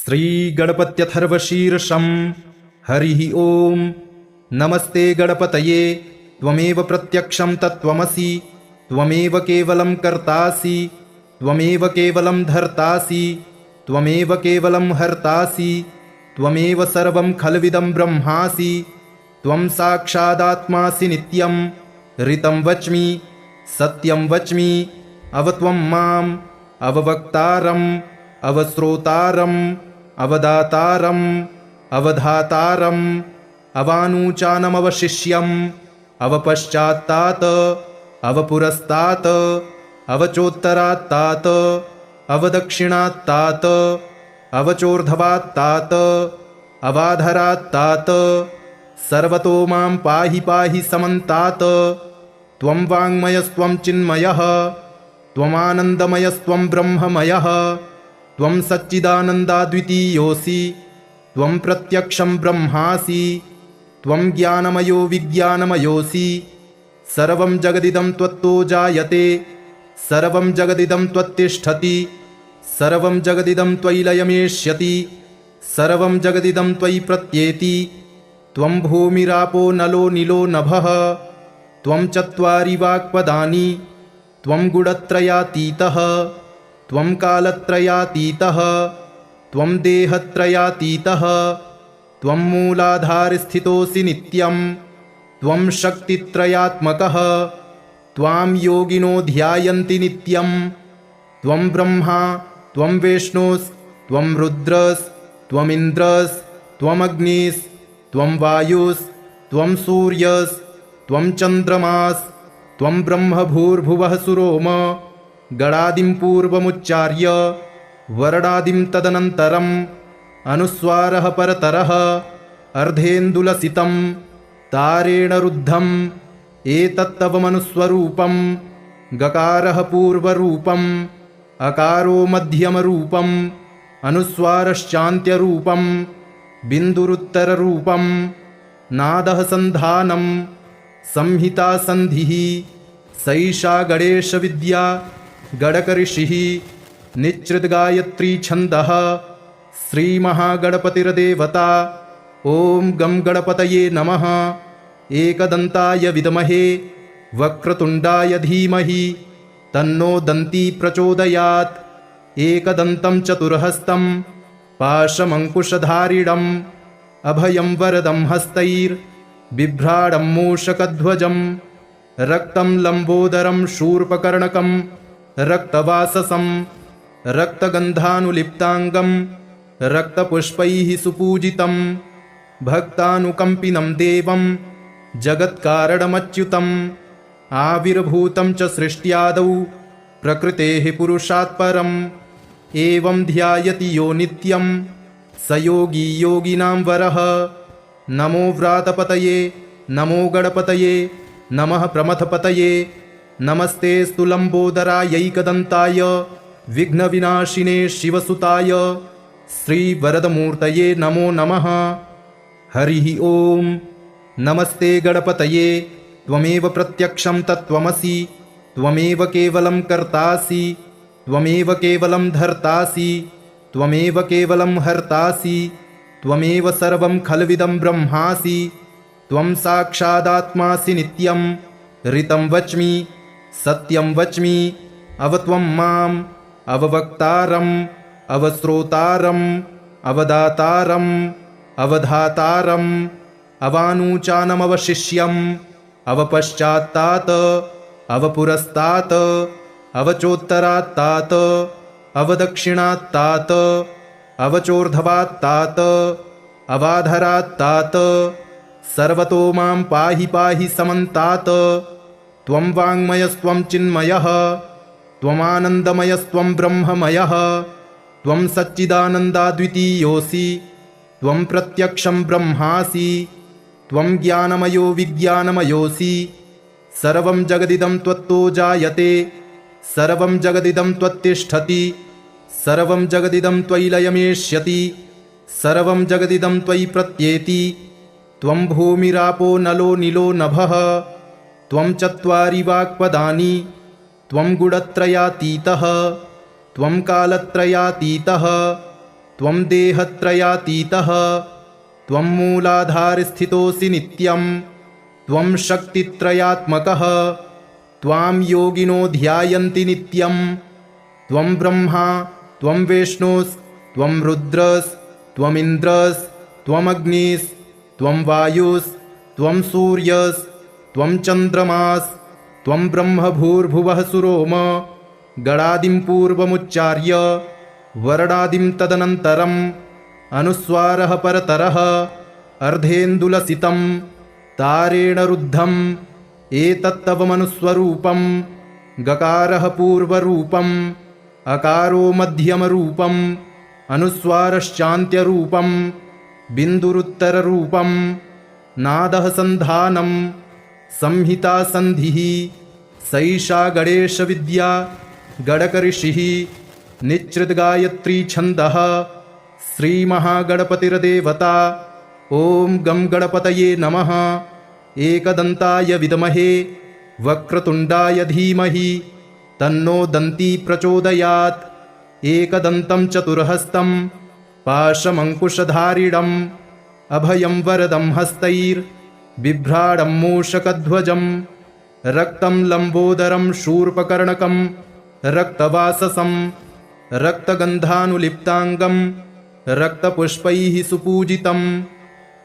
श्रीगणपत्यथर्वशीर्षं हरिः ॐ। नमस्ते गणपतये त्वमेव प्रत्यक्षं तत्त्वमसि, त्वमेव केवलं कर्तासि, त्वमेव केवलं धर्तासि, त्वमेव केवलं हर्तासि, त्वमेव सर्वं खल्विदं ब्रह्मासि, त्वं साक्षादात्मासि नित्यं। ऋतं वच्मि सत्यं वच्मि, अवत्वं माम् अववक्तारम् अवश्रोतारम् अवदातारम् अवधातारम् अवानूचानमवशिष्यम् अवपश्चात्तात् अवपुरस्तात् अवचोत्तरात्तात् अवदक्षिणात्तात् अवचोर्ध्वात्तात् अवाधरात्तात् सर्वतो मां पाहि पाहि समन्तात्। त्वं वाङ्मयस्त्वं चिन्मयः, त्वमानन्दमयस्त्वं ब्रह्ममयः, त्वं सच्चिदानन्दाद्वितीयोऽसि, त्वं प्रत्यक्षं ब्रह्मासि, त्वं ज्ञानमयो विज्ञानमयोऽसि। सर्वं जगदिदं त्वत्तो जायते, सर्वं जगदिदं त्वत्तिष्ठति, सर्वं जगदिदं त्वयि लयमेष्यति, सर्वं जगदिदं त्वयि प्रत्येति। त्वं भूमिरापो नलो निलो नभः, त्वं चत्वारि वाक्पदानि, त्वं गुणत्रयातीतः, त्वं कालत्रयातीतः, त्वं देहत्रयातीतः, त्वं मूलाधारस्थितोऽसि नित्यं, त्वं शक्तित्रयात्मकः, त्वां योगिनो ध्यायन्ति नित्यं। त्वं ब्रह्मा त्वं विष्णुस्त्वं रुद्रस्त्वमिन्द्रस्त्वमग्निस्त्वं वायुस्त्वं सूर्यस्त्वं चन्द्रमास्त्वं ब्रह्मभूर्भुवः सुरोम। गणादिं पूर्वमुच्चार्य वर्णादिं तदनन्तरम् अनुस्वारः परतरः अर्धेन्दुलसितं तारेण रुद्धम् एतत्तवमनुस्वरूपम्। गकारः पूर्वरूपम्, अकारो मध्यमरूपम्, अनुस्वारश्चान्त्यरूपम्, बिन्दुरुत्तररूपम्। नादः सन्धानं संहिता सन्धिः, सैषा गणेशविद्या गणकऋषिः। निश्चितगायत्री छन्दः श्रीमहागणपतिर्देवता। ॐ गं गणपतये नमः। एकदन्ताय विद्महे वक्रतुण्डाय धीमहि तन्नो दन्ती प्रचोदयात्। एकदन्तं चतुर्हस्तं पाशमङ्कुशधारिणम् अभयं वरदं हस्तैर्बिभ्राणं मूषकध्वजम्। रक्तं लम्बोदरं शूर्पकर्णकं रक्तवाससं, रक्तगन्धानुलिप्ताङ्गं रक्तपुष्पैः सुपूजितं। भक्तानुकम्पिनं देवं जगत्कारणमच्युतम्। आविर्भूतं च सृष्ट्यादौ प्रकृतेः पुरुषात् परम्। एवं ध्यायति यो नित्यं स योगी योगिनां वरः। नमो व्रातपतये नमो गणपतये नमः प्रमथपतये। नमस्तेऽस्तु लम्बोदरायैकदन्ताय विघ्नविनाशिने शिवसुताय श्रीवरदमूर्तये नमो नमः। हरिः ॐ। नमस्ते गणपतये त्वमेव प्रत्यक्षं तत्त्वमसि, त्वमेव केवलं कर्तासि, त्वमेव केवलं धर्तासि, त्वमेव केवलं हर्तासि, त्वमेव सर्वं खल्विदं ब्रह्मासि, त्वं साक्षादात्मासि नित्यं। ऋतं वच्मि सत्यं वच्मि, अवत्वं माम् अववक्तारम् अवश्रोतारम् अवदातारम् अवधातारम् अवानूचानमवशिष्यम् अवपश्चात्तात् अवपुरस्तात् अवचोत्तरात्तात् अवदक्षिणात्तात् अवचोर्ध्वात्तात् अवाधरात्तात् सर्वतो मां पाहि पाहि समन्तात्। त्वं वाङ्मयस्त्वं चिन्मयः, त्वमानन्दमयस्त्वं ब्रह्ममयः, त्वं सच्चिदानन्दाद्वितीयोऽसि, त्वं प्रत्यक्षं ब्रह्मासि, त्वं ज्ञानमयो विज्ञानमयोऽसि। सर्वं जगदिदं त्वत्तो जायते, सर्वं जगदिदं त्वत्तिष्ठति, सर्वं जगदिदं त्वयि लयमेष्यति, सर्वं जगदिदं त्वयि प्रत्येति। त्वं भूमिरापो नलो निलो नभः, त्वं चत्वारि वाक्पदानि, त्वं गुणत्रयातीतः, त्वं कालत्रयातीतः, त्वं देहत्रयातीतः त्वं मूलाधारस्थितोऽसि नित्यं त्वं शक्तित्रयात्मकः त्वां योगिनो ध्यायन्ति नित्यं त्वं ब्रह्मा त्वं विष्णुस्त्वं रुद्रस्त्वमिन्द्रस्त्वमग्निस्त्वं वायुस्त्वं सूर्यस्त्वं चन्द्रमास्त्वं ब्रह्म भूर्भुवः सुरोम गणादिं पूर्वमुच्चार्य वर्णादिं तदनन्तरम् अनुस्वारः परतरः अर्धेन्दुलसितं तारेण रुद्धम् एतत्तवमनुस्वरूपं गकारः पूर्वरूपम् अकारो मध्यमरूपम् अनुस्वारश्चान्त्यरूपम् बिन्दुरुत्तररूपम् नादः सन्धानं संहिता सन्धिः सैषा गणेशविद्या गणकऋषिः निच्छृद्गायत्री छन्दः श्रीमहागणपतिर्देवता। ॐ गं गणपतये नमः। एकदन्ताय विद्महे वक्रतुण्डाय धीमहि तन्नो दन्ती प्रचोदयात्। एकदन्तं चतुर्हस्तं पाशमङ्कुशधारिणम् अभयं वरदं हस्तैर्बिभ्राडं मूषकध्वजं रक्तं लम्बोदरं शूर्पकर्णकं रक्तवाससं रक्तगन्धानुलिप्ताङ्गं रक्तपुष्पैः सुपूजितं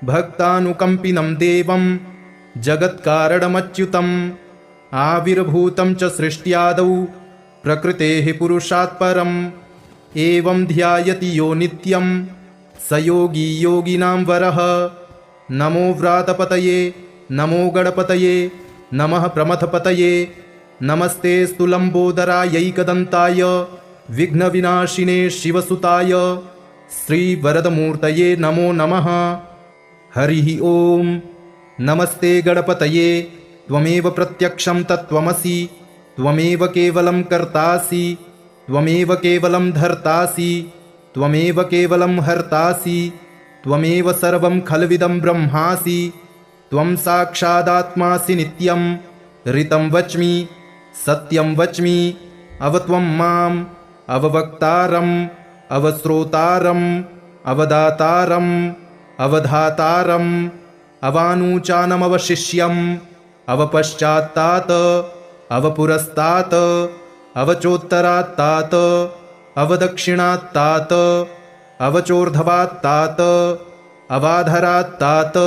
भक्तानुकम्पिनं देवं जगत्कारणमच्युतम् आविर्भूतं च सृष्ट्यादौ प्रकृतेः पुरुषात् परम् एवं ध्यायति यो नित्यं स योगी योगिनां वरः। नमो व्रातपतये नमो गणपतये नमः प्रमथपतये नमस्तेऽस्तु लम्बोदरायैकदन्ताय विघ्नविनाशिने शिवसुताय श्रीवरदमूर्तये नमो नमः। हरिः ॐ। नमस्ते गणपतये त्वमेव प्रत्यक्षं तत्त्वमसि त्वमेव केवलं कर्तासि त्वमेव केवलं धर्तासि त्वमेव केवलं हर्तासि त्वमेव सर्वं खल्विदं ब्रह्मासि त्वं साक्षादात्मासि नित्यं ऋतं वच्मि सत्यं वच्मि अवत्वं माम् अववक्तारम् अवश्रोतारम् अवदातारम् अवधातारम् अवानूचानमवशिष्यम् अवपश्चात्तात् अवपुरस्तात् अवचोत्तरात्तात् अवदक्षिणात्तात् अवचोर्ध्वात्तात् अवाधरात्तात्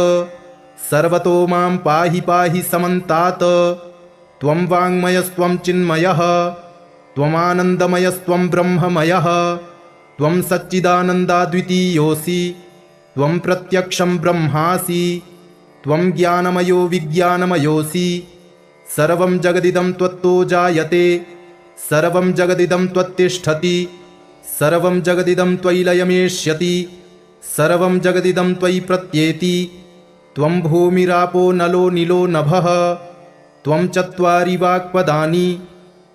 सर्वतो मां पाहि पाहि समन्तात्। त्वं वाङ्मयस्त्वं चिन्मयः त्वमानन्दमयस्त्वं ब्रह्ममयः त्वं सच्चिदानन्दाद्वितीयोऽसि त्वं प्रत्यक्षं ब्रह्मासि त्वं ज्ञानमयो विज्ञानमयोऽसि सर्वं जगदिदं त्वत्तो जायते सर्वं जगदिदं त्वत्तिष्ठति सर्वं जगदिदं त्वयि लयमेष्यति सर्वं जगदिदं त्वयि प्रत्येति त्वं भूमिरापो नलो निलो नभः त्वं चत्वारि वाक्पदानि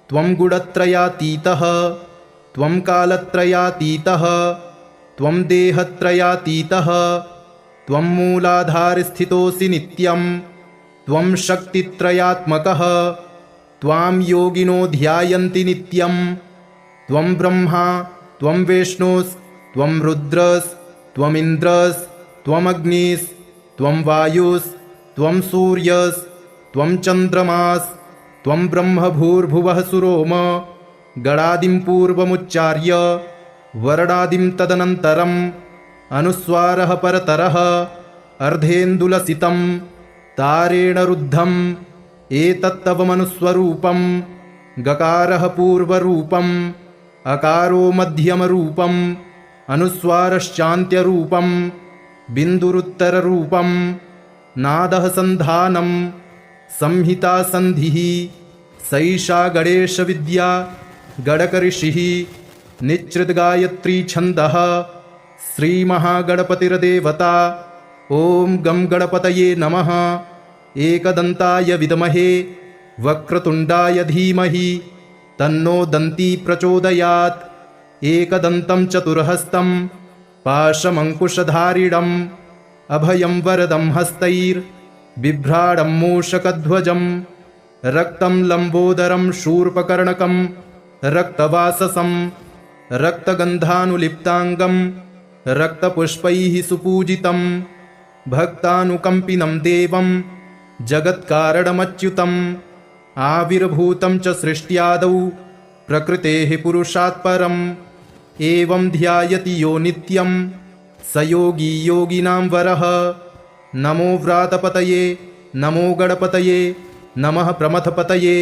त्वं गुणत्रयातीतः त्वं कालत्रयातीतः त्वं देहत्रयातीतः त्वं मूलाधारस्थितोऽसि नित्यं त्वं शक्तित्रयात्मकः त्वां योगिनो ध्यायन्ति नित्यं त्वं ब्रह्मा त्वं विष्णुस्त्वं रुद्रस्त्वमिन्द्रस्त्वमग्निस्त्वं वायुस्त्वं सूर्यस्त्वं चन्द्रमास्त्वं ब्रह्म भूर्भुवः सुरोम गणादिं पूर्वमुच्चार्य वर्णादिं तदनन्तरम् अनुस्वारः परतरः अर्धेन्दुलसितं तारेण रुद्धम् एतत्तवमनुस्वरूपं गकारः पूर्वरूपम् अकारो मध्यमरूपम् अनुस्वारश्चान्त्यरूपम् बिन्दुरुत्तररूपम् नादः सन्धानं संहिता सन्धिः सैषा गणेशविद्या गणकऋषिः निच्छृद्गायत्री छन्दः श्रीमहागणपतिर्देवता। ॐ गं गणपतये नमः। एकदन्ताय विद्महे वक्रतुण्डाय धीमहि तन्नो दन्ती प्रचोदयात्। एकदन्तं चतुर्हस्तं पाशमङ्कुशधारिणम् अभयं वरदं हस्तैर्बिभ्राडं मूषकध्वजं रक्तं लम्बोदरं शूर्पकर्णकं रक्तवाससं रक्तगन्धानुलिप्ताङ्गं रक्तपुष्पैः सुपूजितं भक्तानुकम्पिनं देवं जगत्कारणमच्युतम् आविर्भूतं च सृष्ट्यादौ प्रकृतेः पुरुषात् परम् एवं ध्यायति यो नित्यं स योगी योगिनां वरः। नमो व्रातपतये नमो गणपतये नमः प्रमथपतये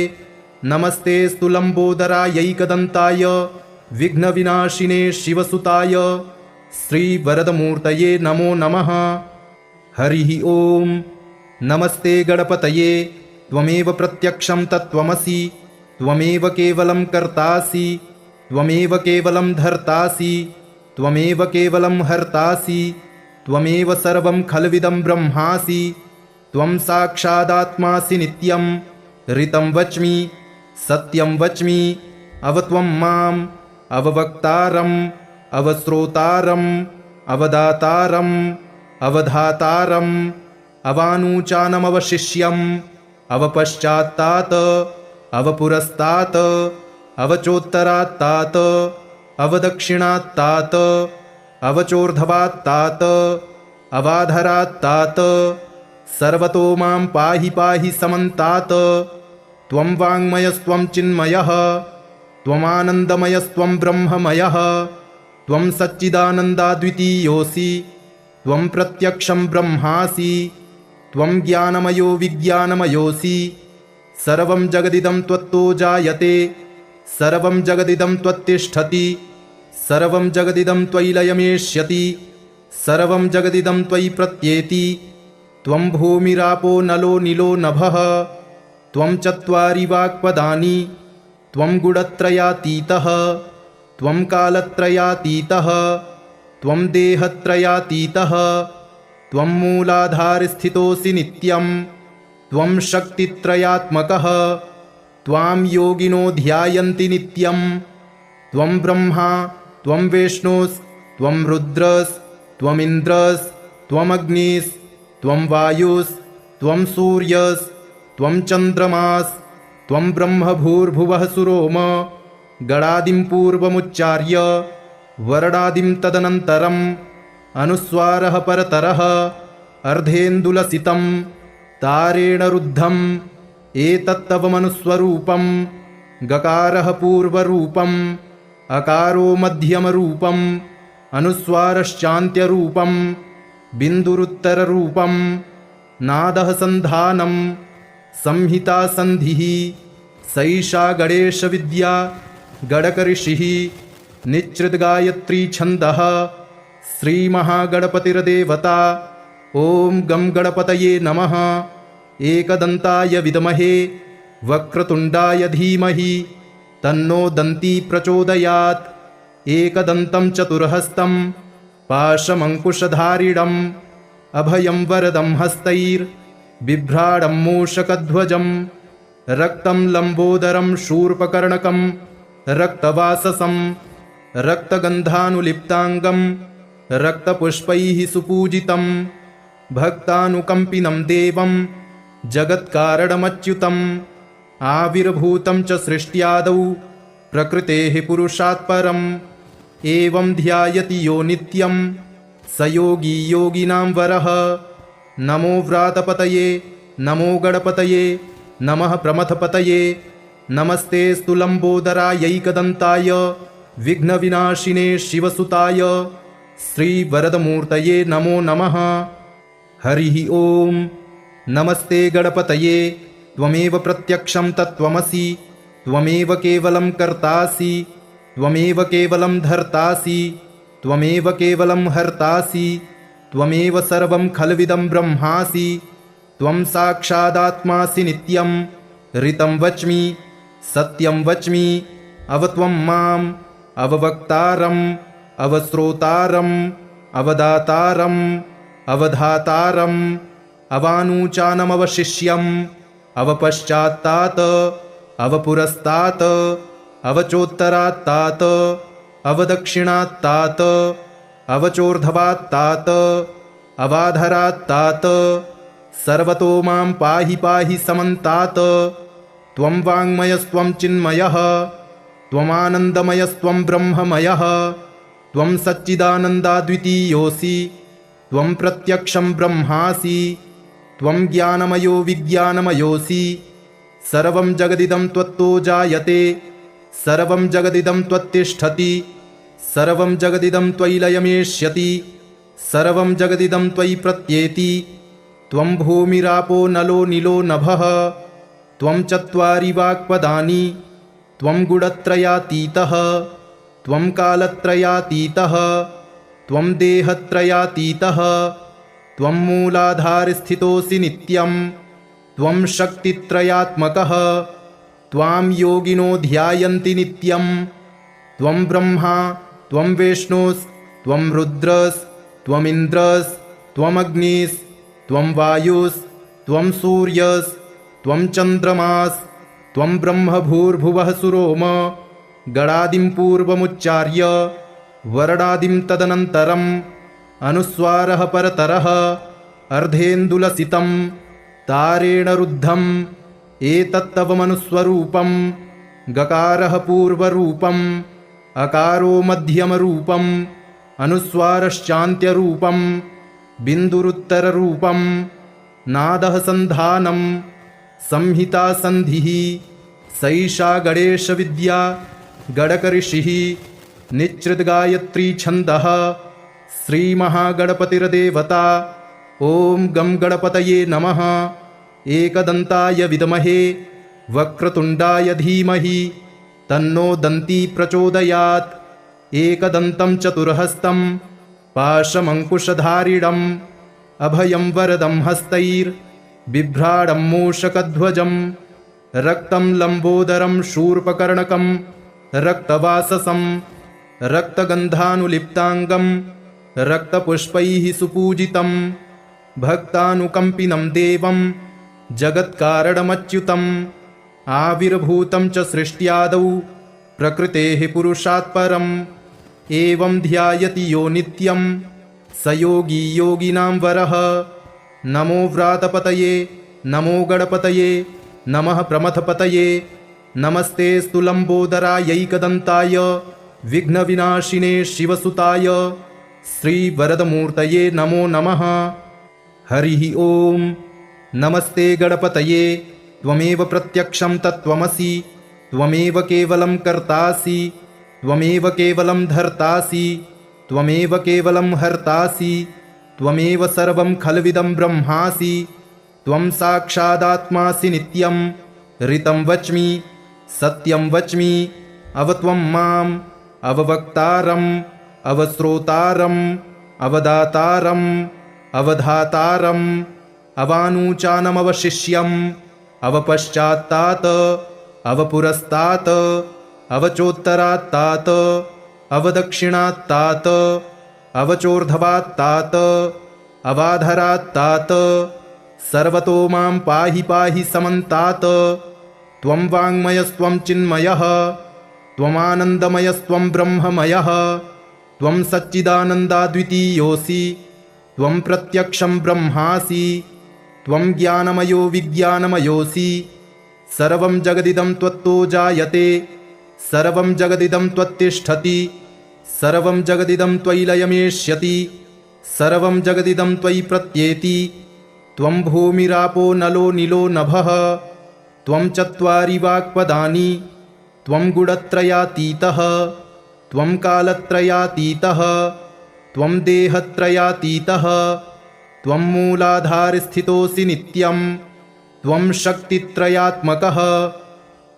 नमस्तेऽस्तु लम्बोदरायैकदन्ताय विघ्नविनाशिने शिवसुताय श्रीवरदमूर्तये नमो नमः। हरिः ओम्। नमस्ते गणपतये त्वमेव प्रत्यक्षं तत्त्वमसि त्वमेव केवलं कर्तासि त्वमेव केवलं धर्तासि त्वमेव केवलं हर्तासि त्वमेव सर्वं खल्विदं ब्रह्मासि त्वं साक्षादात्मासि नित्यं ऋतं वच्मि सत्यं वच्मि अवत्वं माम् अववक्तारम् अवश्रोतारम् अवदातारम् अवधातारम् अवानूचानमवशिष्यम् अवपश्चात्तात् अवपुरस्तात् अवचोत्तरात्तात् अवदक्षिणात्तात् अवचोर्ध्वात्तात् अवाधरात्तात् सर्वतो मां पाहि पाहि समन्तात्। त्वं वाङ्मयस्त्वं चिन्मयः त्वमानन्दमयस्त्वं ब्रह्ममयः त्वं सच्चिदानन्दाद्वितीयोऽसि त्वं प्रत्यक्षं ब्रह्मासि त्वं ज्ञानमयो विज्ञानमयोऽसि सर्वं जगदिदं त्वत्तो जायते सर्वं जगदिदं त्वत्तिष्ठति सर्वं जगदिदं त्वयि लयमेष्यति सर्वं जगदिदं त्वयि प्रत्येति त्वं भूमिरापो नलो निलो नभः त्वं चत्वारि वाक्पदानि त्वं गुणत्रयातीतः त्वं कालत्रयातीतः त्वं देहत्रयातीतः त्वं मूलाधारस्थितोऽसि नित्यं त्वं शक्तित्रयात्मकः त्वां योगिनो ध्यायन्ति नित्यं त्वं ब्रह्मा त्वं विष्णुस्त्वं रुद्रस्त्वमिन्द्रस्त्वमग्निस्त्वं वायुस्त्वं सूर्यस्त्वं चन्द्रमास्त्वं ब्रह्मभूर्भुवः सुरोम गणादिं पूर्वमुच्चार्य वर्णादिं तदनन्तरम् अनुस्वारः परतरः अर्धेन्दुलसितं तारेण रुद्धम् एतत्तव मनुस्वरूपं गकारः पूर्वरूपम् अकारो मध्यमरूपम् अनुस्वारश्चान्त्यरूपं बिन्दुरुत्तररूपं नादः सन्धानं संहिता सन्धिः सैषा गणेशविद्या गणकऋषिः निच्छृद्गायत्री छन्दः श्रीमहागणपतिर्देवता। ॐ गं गणपतये नमः। एकदन्ताय विद्महे वक्रतुण्डाय धीमहि तन्नो दन्ती प्रचोदयात्। एकदन्तं चतुर्हस्तं पाशमङ्कुशधारिणम् अभयं वरदं हस्तैर्बिभ्राणं मूषकध्वजं रक्तं लम्बोदरं शूर्पकर्णकं रक्तवाससं रक्तगन्धानुलिप्ताङ्गं रक्तपुष्पैः सुपूजितं भक्तानुकम्पिनं देवं जगत्कारणमच्युतम् आविर्भूतं च सृष्ट्यादौ प्रकृतेः पुरुषात् परम् एवं ध्यायति यो नित्यं स योगी योगिनां वरः। नमो व्रातपतये नमो गणपतये नमः प्रमथपतये नमस्तेऽस्तु लम्बोदरायैकदन्ताय विघ्नविनाशिने शिवसुताय श्रीवरदमूर्तये नमो नमः। हरिः ओम्। नमस्ते गणपतये त्वमेव प्रत्यक्षं तत्त्वमसि त्वमेव केवलं कर्तासि त्वमेव केवलं धर्तासि त्वमेव केवलं हर्तासि त्वमेव सर्वं खल्विदं ब्रह्मासि त्वं साक्षादात्मासि नित्यं ऋतं वच्मि सत्यं वच्मि अवत्वं माम् अववक्तारम् अवश्रोतारम् अवदातारम् अवधातारम् अवानूचानमवशिष्यम् अवपश्चात्तात् अवपुरस्तात् अवचोत्तरात्तात् अवदक्षिणात्तात् अवचोर्ध्वात्तात् अवाधरात्तात् सर्वतो मां पाहि पाहि समन्तात्। त्वं वाङ्मयस्त्वं चिन्मयः त्वमानन्दमयस्त्वं ब्रह्ममयः त्वं सच्चिदानन्दाद्वितीयोऽसि त्वं प्रत्यक्षं ब्रह्मासि त्वं ज्ञानमयो विज्ञानमयोऽसि सर्वं जगदिदं त्वत्तो जायते सर्वं जगदिदं त्वत्तिष्ठति सर्वं जगदिदं त्वयि लयमेष्यति सर्वं जगदिदं त्वयि प्रत्येति त्वं भूमिरापो नलो नीलो नभः त्वं चत्वारि वाक्पदानि त्वं गुणत्रयातीतः त्वं कालत्रयातीतः त्वं देहत्रयातीतः त्वं मूलाधारस्थितोऽसि नित्यं त्वं शक्तित्रयात्मकः त्वां योगिनो ध्यायन्ति नित्यं त्वं ब्रह्मा त्वं विष्णुस्त्वं रुद्रस्त्वमिन्द्रस्त्वमग्निस्त्वं वायुस्त्वं सूर्यस्त्वं चन्द्रमास्त्वं ब्रह्म भूर्भुवः सुरोम गणादिं पूर्वमुच्चार्य वर्णादिं तदनन्तरम् अनुस्वारः परतरः अर्धेन्दुलसितं तारेण रुद्धम् एतत्तव मनुस्वरूपं गकारः पूर्वरूपम् अकारो मध्यमरूपम् अनुस्वारश्चान्त्यरूपम् बिन्दुरुत्तररूपम् नादः सन्धानं संहिता सन्धिः सैषा गणेशविद्या गणकऋषिः निच्छृद्गायत्री छन्दः श्रीमहागणपतिर्देवता ॐ गं गणपतये नमः एकदन्ताय विद्महे वक्रतुण्डाय धीमहि तन्नो दन्ती प्रचोदयात् एकदन्तं चतुर्हस्तं पाशमङ्कुशधारिणम् अभयं वरदं हस्तैर्बिभ्राडं मूषकध्वजं रक्तं लम्बोदरं शूर्पकर्णकं रक्तवाससं रक्तगन्धानुलिप्ताङ्गं रक्तपुष्पैः सुपूजितं भक्तानुकम्पिनं देवं जगत्कारणमच्युतम् आविर्भूतं च सृष्ट्यादौ प्रकृतेः पुरुषात् परम् एवं ध्यायति यो नित्यं स योगी योगिनां वरः नमो व्रातपतये नमो गणपतये नमः प्रमथपतये नमस्तेऽस्तु लम्बोदरायैकदन्ताय विघ्नविनाशिने शिवसुताय श्रीवरदमूर्तये नमो नमः। हरिः ॐ। नमस्ते गणपतये त्वमेव प्रत्यक्षं तत्त्वमसि त्वमेव केवलं कर्तासि त्वमेव केवलं धर्तासि त्वमेव केवलं हर्तासि त्वमेव सर्वं खल्विदं ब्रह्मासि त्वं साक्षादात्मासि नित्यं ऋतं वच्मि सत्यं वच्मि अवत्वं माम् अववक्तारम् अवश्रोतारम् अवदातारम् अवधातारम् अवानूचानमवशिष्यम् अवपश्चात्तात् अवपुरस्तात् अवचोत्तरात्तात् अवदक्षिणात्तात् अवचोर्ध्वात्तात् अवाधरात्तात् सर्वतो मां पाहि पाहि समन्तात् त्वं वाङ्मयस्त्वं चिन्मयः त्वमानन्दमयस्त्वं ब्रह्ममयः त्वं सच्चिदानन्दाद्वितीयोऽसि त्वं प्रत्यक्षं ब्रह्मासि त्वं ज्ञानमयो विज्ञानमयोऽसि सर्वं जगदिदं त्वत्तो जायते सर्वं जगदिदं त्वत्तिष्ठति सर्वं जगदिदं त्वयि लयमेष्यति सर्वं जगदिदं त्वयि प्रत्येति त्वं भूमिरापो नलो नीलो नभः त्वं चत्वारि वाक्पदानि त्वं गुणत्रयातीतः त्वं कालत्रयातीतः त्वं देहत्रयातीतः त्वं मूलाधारस्थितोऽसि नित्यं त्वं शक्तित्रयात्मकः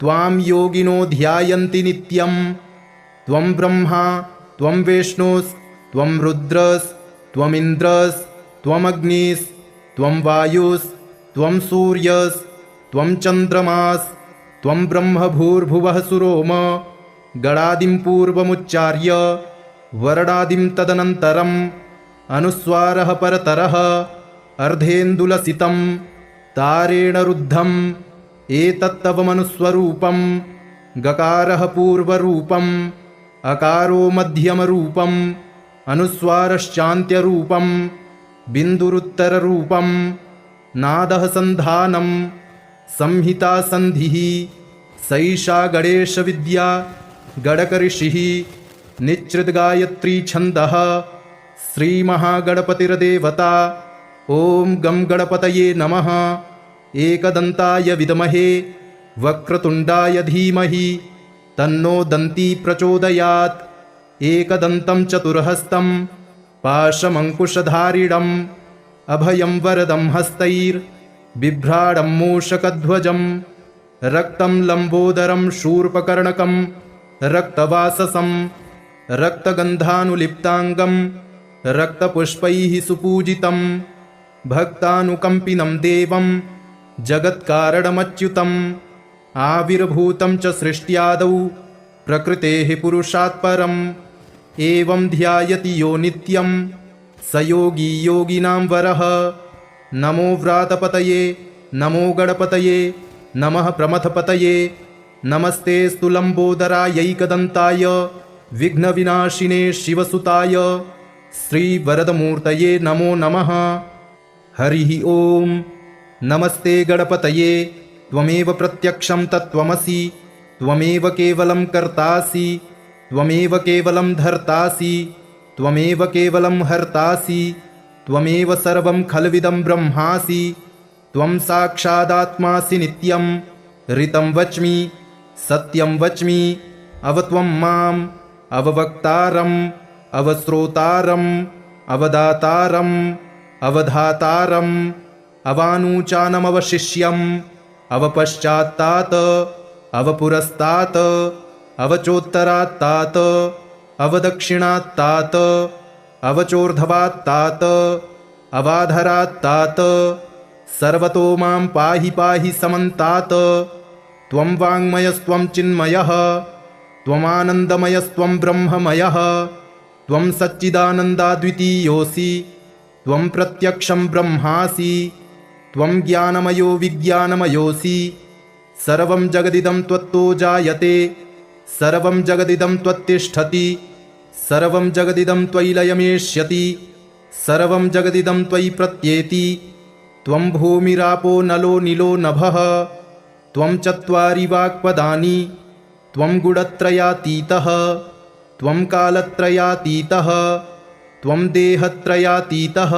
त्वां योगिनो ध्यायन्ति नित्यं त्वं ब्रह्मा त्वं विष्णुस्त्वं रुद्रस्त्वमिन्द्रस्त्वमग्निस्त्वं वायुस्त्वं सूर्यस्त्वं चन्द्रमास्त्वं ब्रह्म भूर्भुवः सुरोम गणादिं पूर्वमुच्चार्य वर्णादिं तदनन्तरम् अनुस्वारः परतरः अर्धेन्दुलसितं तारेण रुद्धम् एतत्तव मनुस्वरूपं गकारः पूर्वरूपम् अकारो मध्यमरूपम् अनुस्वारश्चान्त्यरूपं बिन्दुरुत्तररूपं नादः सन्धानं संहिता सन्धिः सैषा गणेशविद्या गणकऋषिः निच्चिद्गायत्री छन्दः श्रीमहागणपतिर्देवता। ॐ गं गणपतये नमः। एकदन्ताय विद्महे वक्रतुण्डाय धीमहि तन्नो दन्ती प्रचोदयात्। एकदन्तं चतुर्हस्तं पाशमङ्कुशधारिणम् अभयं वरदं हस्तैर्बिभ्राडं मूषकध्वजं रक्तं लम्बोदरं शूर्पकर्णकं रक्तवाससं रक्तगन्धानुलिप्ताङ्गं रक्तपुष्पैः सुपूजितं भक्तानुकम्पिनं देवं जगत्कारणमच्युतम् आविर्भूतं च सृष्ट्यादौ प्रकृतेः पुरुषात् परम् एवं ध्यायति यो नित्यं स योगी योगिनां वरः। नमो व्रातपतये नमो गणपतये नमः प्रमथपतये नमस्तेऽस्तु लम्बोदरायैकदन्ताय विघ्नविनाशिने शिवसुताय श्रीवरदमूर्तये नमो नमः। हरिः ॐ। नमस्ते गणपतये त्वमेव प्रत्यक्षं तत्त्वमसि त्वमेव केवलं कर्तासि त्वमेव केवलं धर्तासि त्वमेव केवलं हर्तासि त्वमेव सर्वं खल्विदं ब्रह्मासि त्वं साक्षादात्मासि नित्यं ऋतं वच्मि सत्यं वच्मि अवत्वं माम् अववक्तारम् अवश्रोतारम् अवदातारम् अवधातारम् अवानूचानमवशिष्यम् अवपश्चात्तात् अवपुरस्तात् अवचोत्तरात्तात् अवदक्षिणात्तात् अवचोर्ध्वात्तात् अवाधरात्तात् सर्वतो मां पाहि पाहि समन्तात्। त्वं वाङ्मयस्त्वं चिन्मयः त्वमानन्दमयस्त्वं ब्रह्ममयः त्वं सच्चिदानन्दाद्वितीयोऽसि त्वं प्रत्यक्षं ब्रह्मासि त्वं ज्ञानमयो विज्ञानमयोऽसि सर्वं जगदिदं त्वत्तो जायते सर्वं जगदिदं त्वत्तिष्ठति सर्वं जगदिदं त्वयि लयमेष्यति सर्वं जगदिदं त्वयि प्रत्येति। त्वं भूमिरापो नलो नीलो नभः त्वं चत्वारि वाक्पदानि त्वं गुणत्रयातीतः त्वं कालत्रयातीतः त्वं देहत्रयातीतः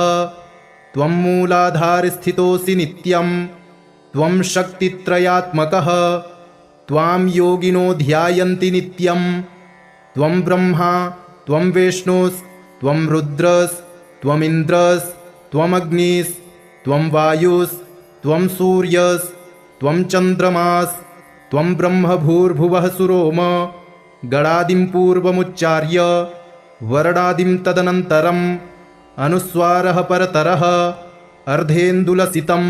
त्वं मूलाधारस्थितोऽसि नित्यं त्वं शक्तित्रयात्मकः त्वां योगिनो ध्यायन्ति नित्यं त्वं ब्रह्मा त्वं विष्णुस्त्वं रुद्रस्त्वमिन्द्रस्त्वमग्निस्त्वं वायुस्त्वं सूर्यस्त्वं चन्द्रमास्त्वं ब्रह्म भूर्भुवः सुरोम गणादिं पूर्वमुच्चार्य वर्णादिं तदनन्तरम् अनुस्वारः परतरः अर्धेन्दुलसितं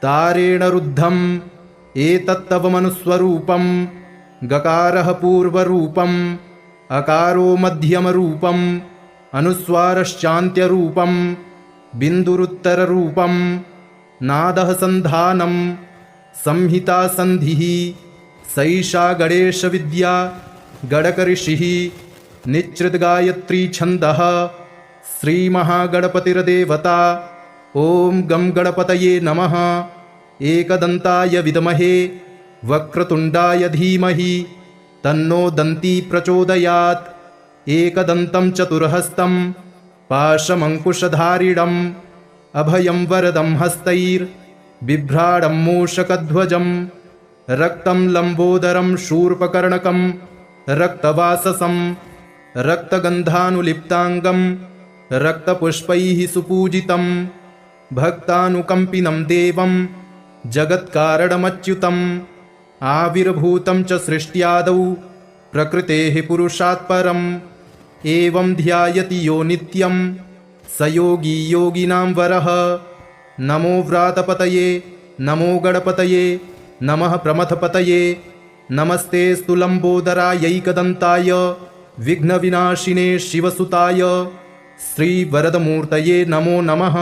तारेण रुद्धम् एतत्तव मनुस्वरूपं गकारः पूर्वरूपम् अकारो मध्यमरूपम् अनुस्वारश्चान्त्यरूपम् बिन्दुरुत्तररूपम् नादः सन्धानं संहिता सन्धिः सैषा गणेशविद्या गणकऋषिः निच्चिद्गायत्री छन्दः श्रीमहागणपतिर्देवता। ॐ गं गणपतये नमः। एकदन्ताय विद्महे वक्रतुण्डाय धीमहि तन्नो दन्ती प्रचोदयात्। एकदन्तं चतुर्हस्तं पाशमङ्कुशधारिणम् अभयं वरदं हस्तैर्बिभ्राडं मूषकध्वजं रक्तं लम्बोदरं शूर्पकर्णकं रक्तवाससं रक्तगन्धानुलिप्ताङ्गं रक्तपुष्पैः सुपूजितं भक्तानुकम्पिनं देवं जगत्कारणमच्युतम् आविर्भूतं च सृष्ट्यादौ प्रकृतेः पुरुषात् परम् एवं ध्यायति यो नित्यं स योगी योगिनां वरः। नमो व्रातपतये नमो गणपतये नमः प्रमथपतये नमस्तेऽस्तु लम्बोदरायैकदन्ताय विघ्नविनाशिने शिवसुताय श्रीवरदमूर्तये नमो नमः।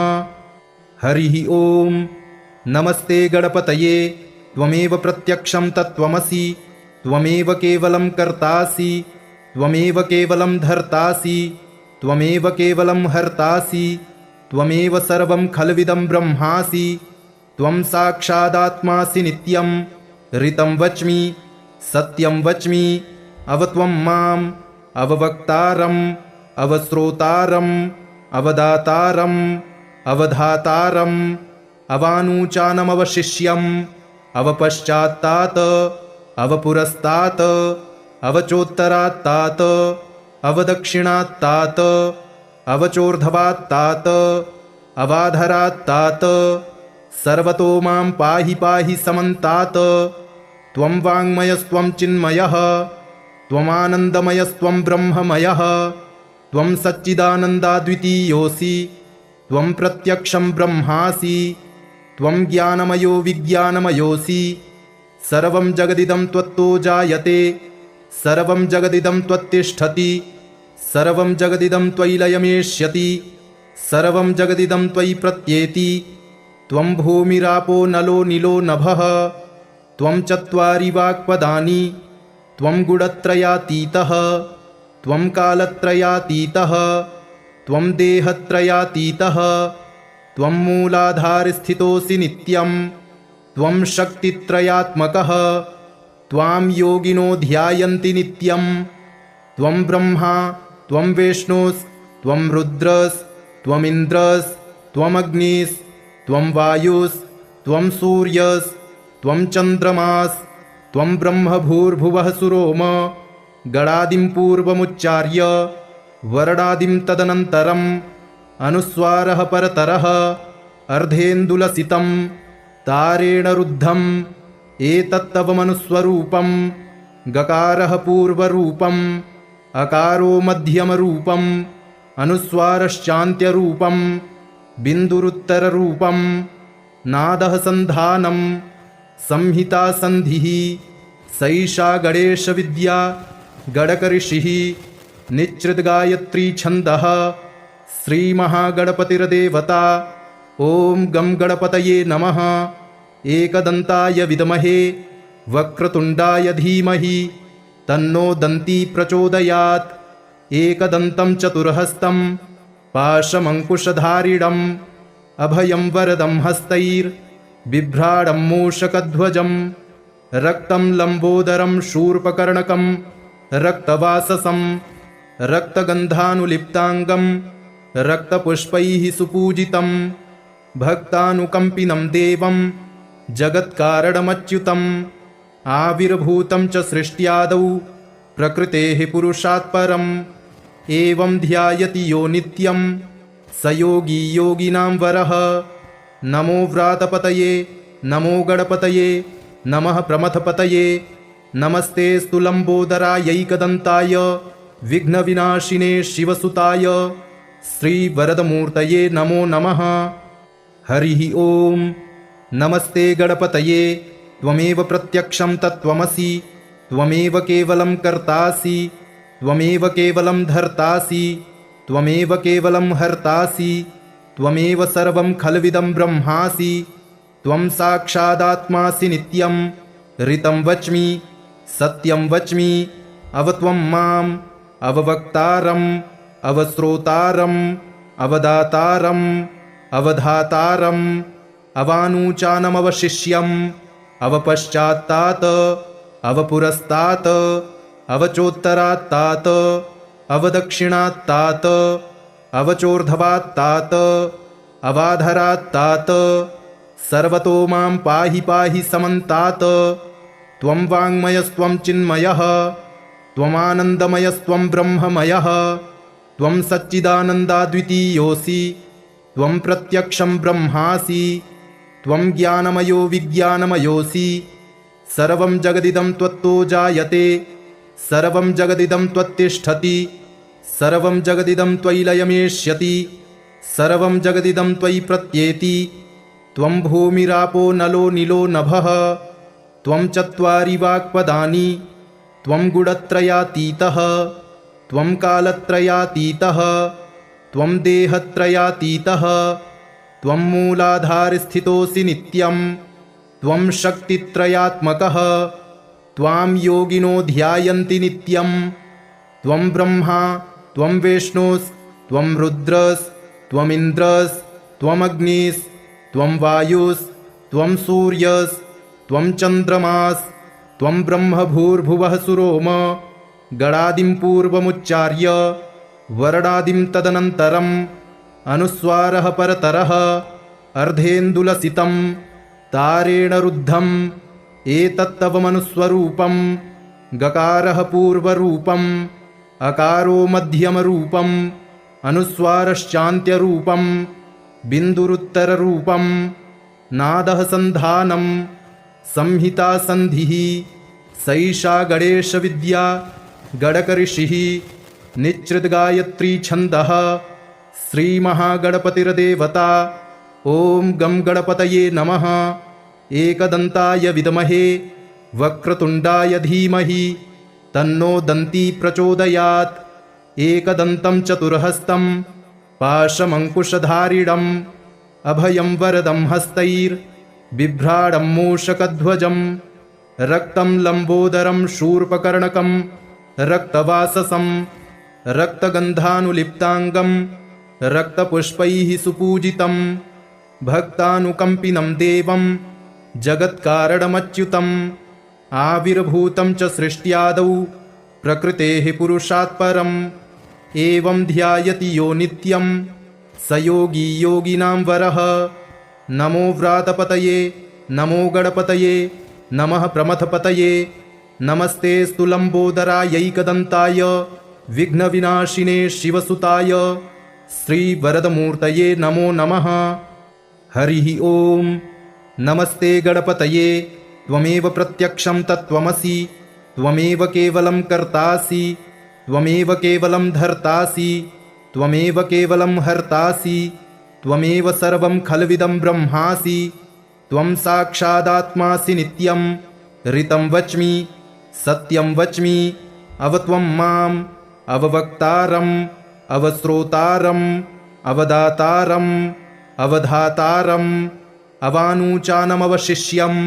हरिः ॐ। नमस्ते गणपतये त्वमेव प्रत्यक्षं तत्त्वमसि त्वमेव केवलं कर्तासि त्वमेव केवलं धर्तासि त्वमेव केवलं हर्तासि त्वमेव सर्वं खल्विदं ब्रह्मासि त्वं साक्षादात्मासि नित्यं ऋतं वच्मि सत्यं वच्मि अवत्वं माम् अववक्तारम् अवश्रोतारम् अवदातारम् अवधातारम् अवानूचानमवशिष्यम् अवपश्चात्तात् अवपुरस्तात् अवचोत्तरात्तात् अवदक्षिणात्तात् अवचोर्ध्वात्तात् अवाधरात्तात् सर्वतो मां पाहि पाहि समन्तात्। त्वं वाङ्मयस्त्वं चिन्मयः त्वमानन्दमयस्त्वं ब्रह्ममयः त्वं सच्चिदानन्दाद्वितीयोऽसि त्वं प्रत्यक्षं ब्रह्मासि त्वं ज्ञानमयो विज्ञानमयोऽसि। सर्वं जगदिदं त्वत्तो जायते सर्वं जगदिदं त्वत्तिष्ठति सर्वं जगदिदं त्वयि लयमेष्यति सर्वं जगदिदं त्वयि प्रत्येति। त्वं भूमिरापो नलो निलो नभः त्वं चत्वारि वाक्पदानि त्वं गुणत्रयातीतः त्वं कालत्रयातीतः त्वं देहत्रयातीतः त्वं मूलाधारस्थितोऽसि नित्यं त्वं शक्तित्रयात्मकः त्वां योगिनो ध्यायन्ति नित्यं। त्वं ब्रह्मा त्वं विष्णुस्त्वं रुद्रस्त्वमिन्द्रस्त्वमग्निस्त्वं वायुस्त्वं सूर्यस्त्वं चन्द्रमास्त्वं ब्रह्म भूर्भुवः सुरोम गणादिं पूर्वमुच्चार्य वर्णादिं तदनन्तरम् अनुस्वारः परतरः अर्धेन्दुलसितं तारेण रुद्धम् एतत्तव मनुस्वरूपं गकारः पूर्वरूपम् अकारो मध्यमरूपम् अनुस्वारश्चान्त्यरूपम् बिन्दुरुत्तररूपम् नादः सन्धानं संहिता सन्धिः सैषा गणेशविद्या गणकऋषिः निच्छृद्गायत्री छन्दः श्रीमहागणपतिर्देवता। ॐ गं गणपतये नमः। एकदन्ताय विद्महे वक्रतुण्डाय धीमहि तन्नो दन्ती प्रचोदयात्। एकदन्तं चतुर्हस्तं पाशमङ्कुशधारिणम् अभयं वरदं हस्तैर्बिभ्राडं मूषकध्वजं रक्तं लम्बोदरं शूर्पकर्णकं रक्तवाससं रक्तगन्धानुलिप्ताङ्गं रक्तपुष्पैः सुपूजितं भक्तानुकम्पिनं देवं जगत्कारणमच्युतम् आविर्भूतं च सृष्ट्यादौ प्रकृतेः पुरुषात् परम् एवं ध्यायति यो नित्यं स योगी योगिनां वरः। नमो व्रातपतये नमो गणपतये नमः प्रमथपतये नमस्ते स्तुलम्बोदरायैकदन्ताय विघ्नविनाशिने शिवसुताय श्रीवरदमूर्तये नमो नमः। हरिः ॐ। नमस्ते गणपतये त्वमेव प्रत्यक्षं तत्त्वमसि त्वमेव केवलं कर्तासि त्वमेव केवलं धर्तासि त्वमेव केवलं हर्तासि त्वमेव सर्वं खल्विदं ब्रह्मासि त्वं साक्षादात्मासि नित्यं ऋतं वच्मि सत्यं वच्मि अवत्वं माम् अववक्तारम् अवश्रोतारम् अवदातारम् अवधातारम् अवानूचानमवशिष्यम् अवपश्चात्तात् अवपुरस्तात् अवचोत्तरात्तात् अवदक्षिणात्तात् अवचोर्ध्वात्तात् अवाधरात्तात् सर्वतो मां पाहि पाहि समन्तात्। त्वं वाङ्मयस्त्वं चिन्मयः त्वमानन्दमयस्त्वं ब्रह्ममयः त्वं सच्चिदानन्दाद्वितीयोऽसि त्वं प्रत्यक्षं ब्रह्मासि त्वं ज्ञानमयो विज्ञानमयोऽसि। सर्वं जगदिदं त्वत्तो जायते सर्वं जगदिदं त्वत्तिष्ठति सर्वं जगदिदं त्वयि लयमेष्यति सर्वं जगदिदं त्वयि प्रत्येति। त्वं भूमिरापो नलो निलो नभः त्वं चत्वारि वाक्पदानि त्वं गुणत्रयातीतः त्वं कालत्रयातीतः त्वं देहत्रयातीतः त्वं मूलाधारस्थितोऽसि नित्यं त्वं शक्तित्रयात्मकः त्वां योगिनो ध्यायन्ति नित्यं। त्वं ब्रह्मा त्वं विष्णुस्त्वं रुद्रस्त्वमिन्द्रस्त्वमग्निस्त्वं वायुस्त्वं सूर्यस्त्वं चन्द्रमास्त्वं ब्रह्म भूर्भुवः सुरोम गणादिं पूर्वमुच्चार्य वर्णादिं तदनन्तरम् अनुस्वारः परतरः अर्धेन्दुलसितं तारेण रुद्धम् एतत्तवमनुस्वरूपम् गकारः पूर्वरूपम् अकारो मध्यमरूपम् अनुस्वारश्चान्त्यरूपम् बिन्दुरुत्तररूपम् नादः सन्धानम् संहिता सन्धिः सैषा गणेशविद्या गणकऋषिः निच्चिद्गायत्री छन्दः श्रीमहागणपतिर्देवता। ॐ गं गणपतये नमः। एकदन्ताय विद्महे वक्रतुण्डाय धीमहि तन्नो दन्ती प्रचोदयात्। एकदन्तं चतुर्हस्तं पाशमङ्कुशधारिणम् अभयं वरदं हस्तैर्बिभ्राणं मूषकध्वजम् रक्तं लम्बोदरं शूर्पकर्णकं रक्तवाससं रक्तगन्धानुलिप्ताङ्गं रक्तपुष्पैः सुपूजितं भक्तानुकम्पिनं देवं जगत्कारणमच्युतम् आविर्भूतं च सृष्ट्यादौ प्रकृतेः पुरुषात् परम् एवं ध्यायति यो नित्यं स योगी योगिनां वरः। नमो व्रातपतये नमो गणपतये नमः प्रमथपतये नमस्तेऽस्तु लम्बोदरायैकदन्ताय विघ्नविनाशिने शिवसुताय श्रीवरदमूर्तये नमो नमः। हरिः ॐ। नमस्ते गणपतये त्वमेव प्रत्यक्षं तत्त्वमसि त्वमेव केवलं कर्तासि त्वमेव केवलं धर्तासि त्वमेव केवलं हर्तासि त्वमेव सर्वं खल्विदं ब्रह्मासि त्वं साक्षादात्मासि नित्यं ऋतं वच्मि सत्यं वच्मि अवत्वं माम् अववक्तारम् अवश्रोतारम् अवदातारम् अवधातारम् अवानूचानमवशिष्यम्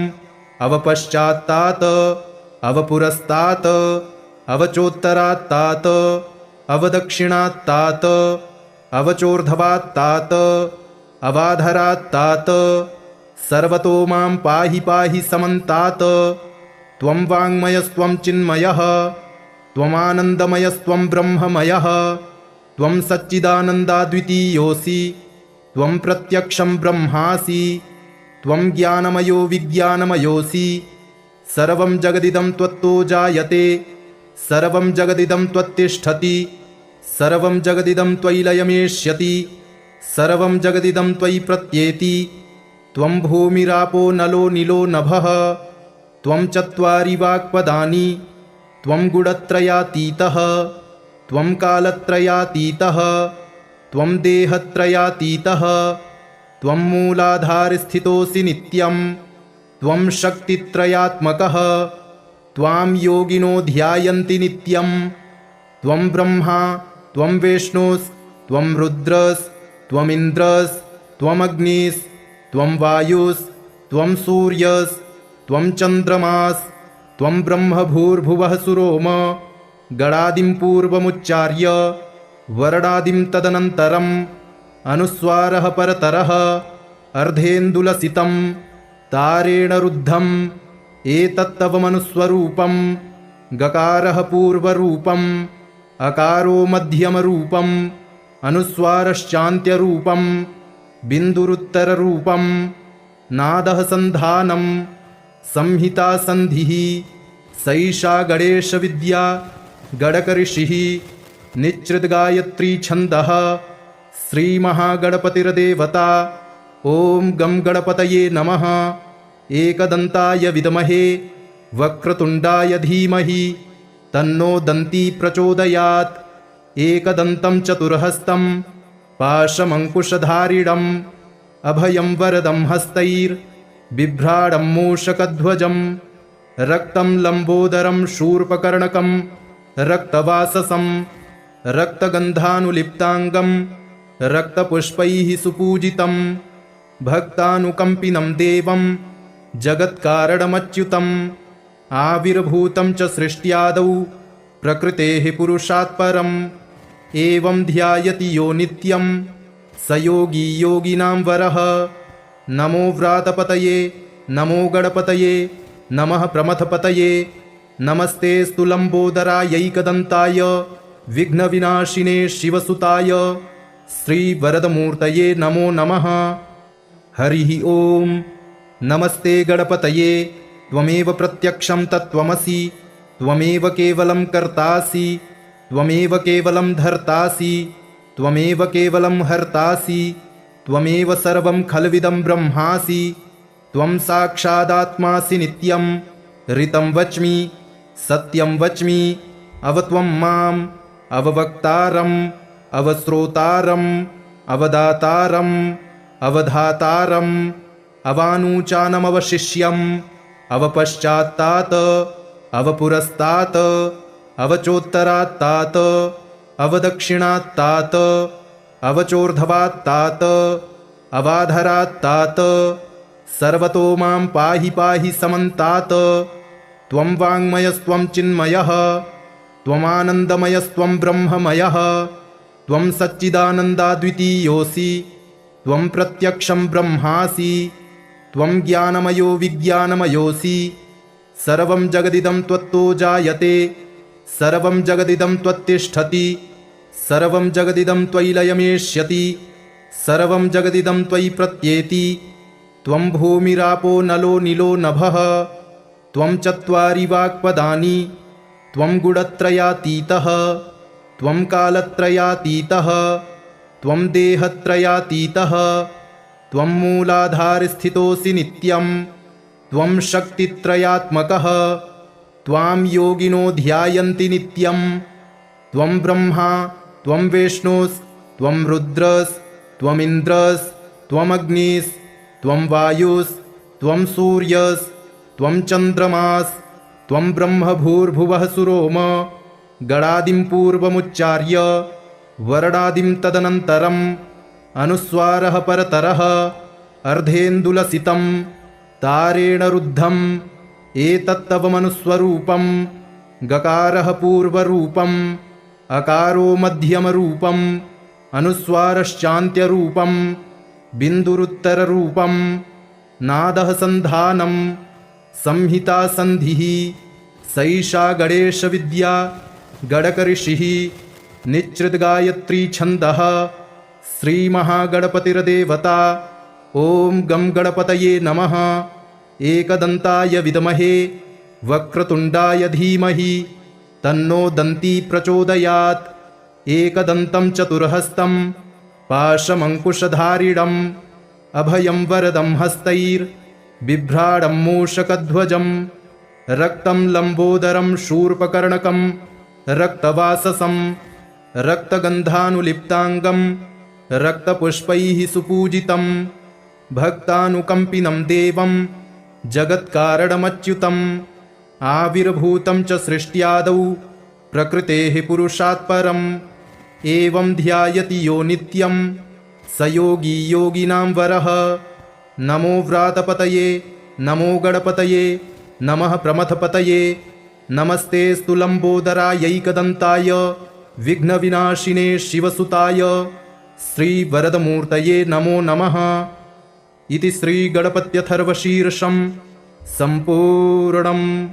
अवपश्चात्तात् अवपुरस्तात् अवचोत्तरात्तात् अवदक्षिणात्तात् अवचोर्ध्वात्तात् अवाधरात्तात् सर्वतो मां पाहि पाहि समन्तात्। त्वं वाङ्मयस्त्वं चिन्मयः त्वमानन्दमयस्त्वं ब्रह्ममयः त्वं सच्चिदानन्दाद्वितीयोऽसि त्वं प्रत्यक्षं ब्रह्मासि त्वं ज्ञानमयो विज्ञानमयोऽसि सर्वं जगदिदं त्वत्तो जायते सर्वं जगदिदं त्वत्तिष्ठति सर्वं जगदिदं त्वयि लयमेष्यति सर्वं जगदिदं त्वयि प्रत्येति त्वं भूमिरापो नलो नीलो नभः त्वं चत्वारि वाक्पदानि त्वं गुणत्रयातीतः त्वं कालत्रयातीतः त्वं देहत्रयातीतः त्वं मूलाधारस्थितोऽसि नित्यं त्वं शक्तित्रयात्मकः त्वां योगिनो ध्यायन्ति नित्यं त्वं ब्रह्मा त्वं विष्णुस्त्वं रुद्रस्त्वमिन्द्रस्त्वमग्निस्त्वं वायुस्त्वं सूर्यस्त्वं चन्द्रमास्त्वं ब्रह्म भूर्भुवः सुरोम गणादिं पूर्वमुच्चार्य वर्णादिं तदनन्तरम् अनुस्वारः परतरः अर्धेन्दुलसितं तारेण रुद्धम् एतत्तवमनुस्वरूपम् गकारः पूर्वरूपम् अकारो मध्यमरूपम् अनुस्वारश्चान्त्यरूपम् बिन्दुरुत्तररूपम् नादः सन्धानम् संहिता सन्धिः सैषा गणेशविद्या गणकऋषिः निच्चिद्गायत्री छन्दः श्रीमहागणपतिर्देवता। ॐ गं गणपतये नमः। एकदन्ताय विद्महे वक्रतुण्डाय धीमहि तन्नो दन्ती प्रचोदयात्। एकदन्तं चतुर्हस्तं पाशमङ्कुशधारिणम् अभयं वरदं हस्तैर्बिभ्राणं मूषकध्वजम् रक्तं लम्बोदरं शूर्पकर्णकं रक्तवाससं रक्तगन्धानुलिप्ताङ्गं रक्तपुष्पैः सुपूजितं भक्तानुकम्पिनं देवं जगत्कारणमच्युतम् आविर्भूतं च सृष्ट्यादौ प्रकृतेः पुरुषात् परम् एवं ध्यायति यो नित्यं स योगी योगिनां वरः। नमो व्रातपतये नमो गणपतये नमः प्रमथपतये नमस्तेऽस्तु लम्बोदरायैकदन्ताय विघ्नविनाशिने शिवसुताय श्रीवरदमूर्तये नमो नमः। हरिः ओम्। नमस्ते गणपतये त्वमेव प्रत्यक्षं तत्त्वमसि, त्वमेव केवलं कर्तासि, त्वमेव केवलं धर्तासि, त्वमेव केवलं हर्तासि, त्वमेव सर्वं खल्विदं ब्रह्मासि, त्वं साक्षादात्मासि नित्यं। ऋतं वच्मि सत्यं वच्मि, अवत्वं माम् अववक्तारम् अवश्रोतारम् अवदातारम् अवधातारम् अवानूचानमवशिष्यम् अवपश्चात्तात् अवपुरस्तात् अवचोत्तरात्तात् अवदक्षिणात्तात् अवचोर्ध्वात्तात् अवाधरात्तात् सर्वतो मां पाहि पाहि समन्तात्। त्वं वाङ्मयस्त्वं चिन्मयः, त्वमानन्दमयस्त्वं ब्रह्ममयः, त्वं सच्चिदानन्दाद्वितीयोऽसि, त्वं प्रत्यक्षं ब्रह्मासि, त्वं ज्ञानमयो विज्ञानमयोऽसि। सर्वं जगदिदं त्वत्तो जायते, सर्वं जगदिदं त्वत्तिष्ठति, सर्वं जगदिदं त्वयि लयमेष्यति, सर्वं जगदिदं त्वयि प्रत्येति। त्वं भूमिरापो नलो नीलो नभः, त्वं चत्वारि वाक्पदानि, त्वं गुणत्रयातीतः, त्वं कालत्रयातीतः, त्वं देहत्रयातीतः, त्वं मूलाधारस्थितोऽसि नित्यं, त्वं शक्तित्रयात्मकः, त्वां योगिनो ध्यायन्ति नित्यं। त्वं ब्रह्मा त्वं विष्णुस्त्वं रुद्रस्त्वमिन्द्रस्त्वमग्निस्त्वं वायुस्त्वं सूर्यस्त्वं चन्द्रमास्त्वं ब्रह्मभूर्भुवः सुरोम। गणादिं पूर्वमुच्चार्य वर्णादिं तदनन्तरम् अनुस्वारः परतरः अर्धेन्दुलसितं तारेण रुद्धम् एतत्तवमनुस्वरूपं। गकारः पूर्वरूपम्, अकारो मध्यमरूपम्, अनुस्वारश्चान्त्यरूपम्, बिन्दुरुत्तररूपम्, नादः सन्धानं, संहिता सन्धिः। सैषा गणेशविद्या गणकऋषिः निच्छृद्गायत्री छन्दः। श्रीमहागणपतिर्देवता। ॐ गं गणपतये नमः। एकदन्ताय विद्महे वक्रतुण्डाय धीमहि तन्नो दन्ती प्रचोदयात्। एकदन्तं चतुर्हस्तं पाशमङ्कुशधारिणम् अभयं वरदं हस्तैर्बिभ्राडं मूषकध्वजं। रक्तं लम्बोदरं शूर्पकर्णकं रक्तवाससं, रक्तगन्धानुलिप्ताङ्गं रक्तपुष्पैः सुपूजितं। भक्तानुकम्पिनं देवं जगत्कारणमच्युतम्। आविर्भूतं च सृष्ट्यादौ प्रकृतेः पुरुषात् परम्। एवं ध्यायति यो नित्यं स योगी योगिनां वरः। नमो व्रातपतये नमो गणपतये नमः प्रमथपतये। नमस्तेऽस्तु लम्बोदरायैकदन्ताय विघ्नविनाशिने शिवसुताय श्रीवरदमूर्तये नमो नमः। इति श्रीगणपत्यथर्वशीर्षं सम्पूर्णम्।